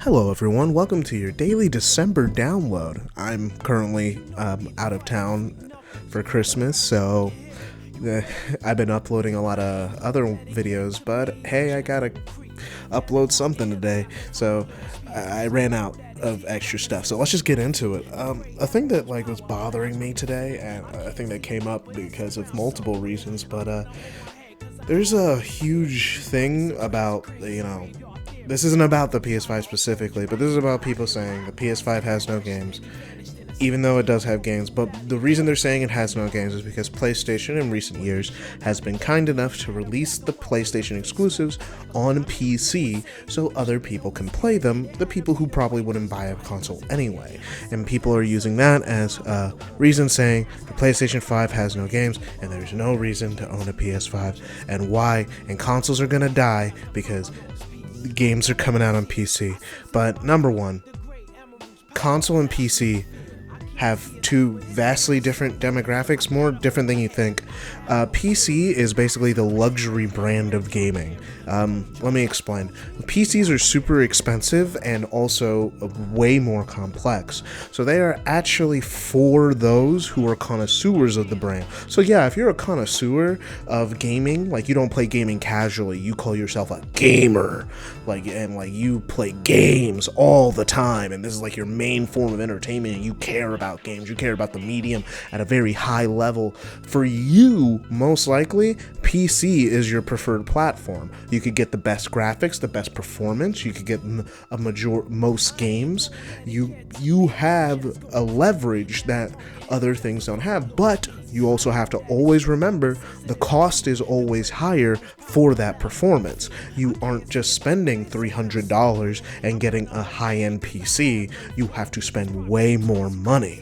Hello everyone, welcome to your daily December download. I'm currently out of town for Christmas, so I've been uploading a lot of other videos, but hey, I gotta upload something today, so I ran out of extra stuff. So let's just get into it. A thing that was bothering me today, and a thing that came up because of multiple reasons, but there's a huge thing about, this isn't about the PS5 specifically, but this is about people saying the PS5 has no games, even though it does have games. But the reason they're saying it has no games is because PlayStation in recent years has been kind enough to release the PlayStation exclusives on PC so other people can play them, the people who probably wouldn't buy a console anyway. And people are using that as a reason, saying the PlayStation 5 has no games and there's no reason to own a PS5, and why, and consoles are gonna die because games are coming out on PC. But number one, console and PC have two vastly different demographics, more different than you think. PC is basically the luxury brand of gaming. Let me explain. PCs are super expensive and also way more complex. So they are actually for those who are connoisseurs of the brand. So yeah, if you're a connoisseur of gaming, you don't play gaming casually, you call yourself a gamer, and you play games all the time, and this is your main form of entertainment, and you care about games, you care about the medium at a very high level. For you, most likely, PC is your preferred platform. You could get the best graphics, the best performance, you could get most games. You have a leverage that other things don't have, but you also have to always remember the cost is always higher for that performance. You aren't just spending $300 and getting a high-end PC, you have to spend way more money.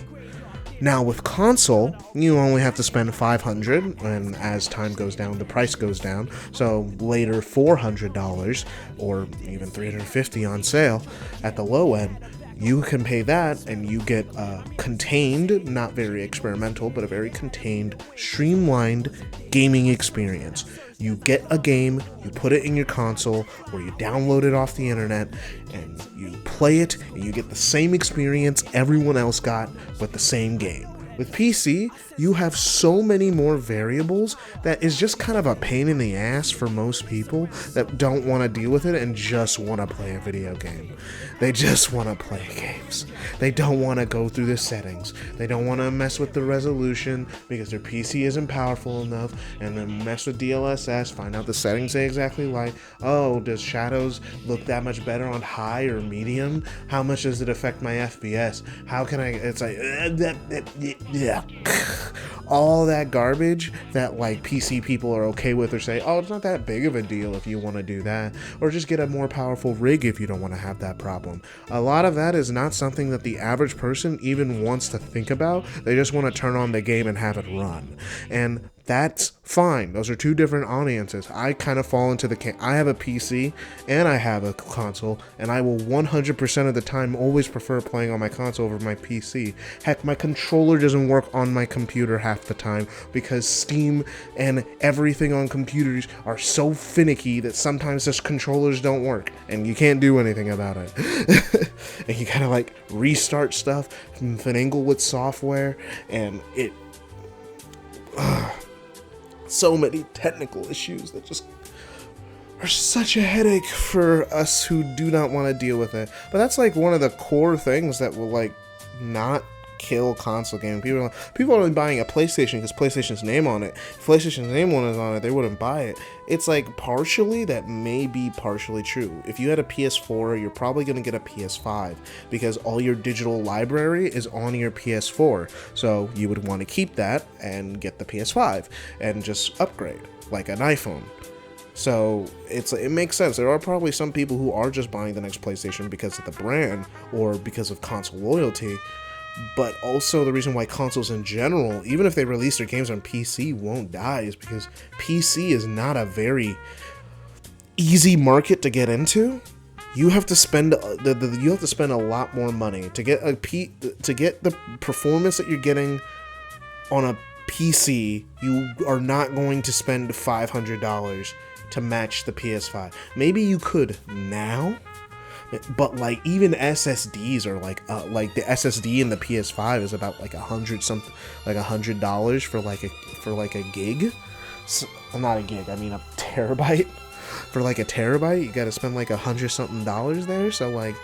Now with console, you only have to spend $500, and as time goes down, the price goes down, so later $400 or even $350 on sale at the low end. You can pay that and you get a contained, not very experimental, but a very contained, streamlined gaming experience. You get a game, you put it in your console, or you download it off the internet, and you play it, and you get the same experience everyone else got with the same game. With PC, you have so many more variables that is just kind of a pain in the ass for most people that don't want to deal with it and just want to play a video game. They just want to play games. They don't want to go through the settings. They don't want to mess with the resolution because their PC isn't powerful enough, and then mess with DLSS, find out the settings they exactly like. Oh, does shadows look that much better on high or medium? How much does it affect my FPS? How can I, it's yeah, all that garbage that PC people are okay with, or say, oh, it's not that big of a deal if you want to do that, or just get a more powerful rig if you don't want to have that problem. A lot of that is not something that the average person even wants to think about. They just want to turn on the game and have it run, and that's fine. Those are two different audiences. I kind of fall into I have a PC and I have a console, and I will 100% of the time always prefer playing on my console over my PC. Heck, my controller doesn't work on my computer half the time because Steam and everything on computers are so finicky that sometimes just controllers don't work and you can't do anything about it. And you gotta restart stuff, finagle with software, and it so many technical issues that just are such a headache for us who do not want to deal with it. But that's one of the core things that will not kill console gaming. People are only buying a PlayStation because PlayStation's name on it. If PlayStation's name was on it, they wouldn't buy it. It's partially, that may be partially true. If you had a PS4, you're probably going to get a PS5 because all your digital library is on your PS4. So you would want to keep that and get the PS5 and just upgrade like an iPhone. So it makes sense. There are probably some people who are just buying the next PlayStation because of the brand or because of console loyalty. But also the reason why consoles in general, even if they release their games on PC, won't die is because PC is not a very easy market to get into. You have to spend a lot more money to get the performance that you're getting on a PC. You are not going to spend $500 to match the PS5. Maybe you could now, But like even SSDs are like the SSD in the PS5 is about like $100 for like a gig. So, well, not a gig, I mean a terabyte. For like a terabyte, you got to spend like $100 something there. So like,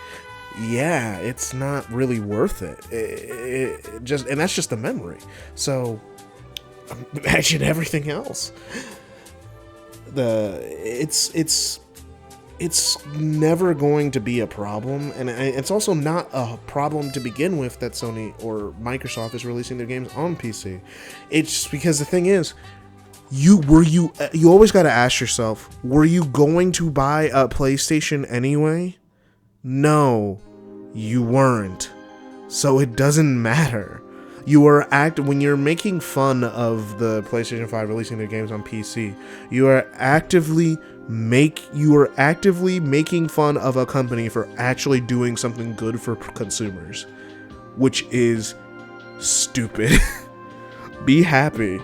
yeah, it's not really worth it. It just, and that's just the memory. So imagine everything else. It's never going to be a problem, and it's also not a problem to begin with that Sony or Microsoft is releasing their games on PC. It's because the thing is, you always got to ask yourself, were you going to buy a PlayStation anyway? No, you weren't. So it doesn't matter. When you're making fun of the PlayStation 5 releasing their games on PC, you are actively making fun of a company for actually doing something good for consumers, which is stupid. Be happy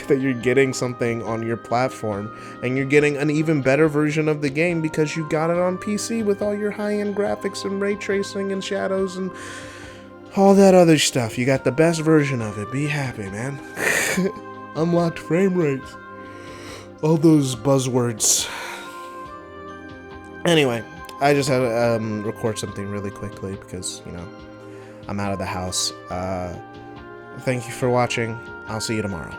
that you're getting something on your platform and you're getting an even better version of the game because you got it on PC with all your high-end graphics and ray tracing and shadows and all that other stuff. You got the best version of it. Be happy, man. Unlocked frame rates. All those buzzwords. Anyway, I just had to record something really quickly because, you know, I'm out of the house. Thank you for watching. I'll see you tomorrow.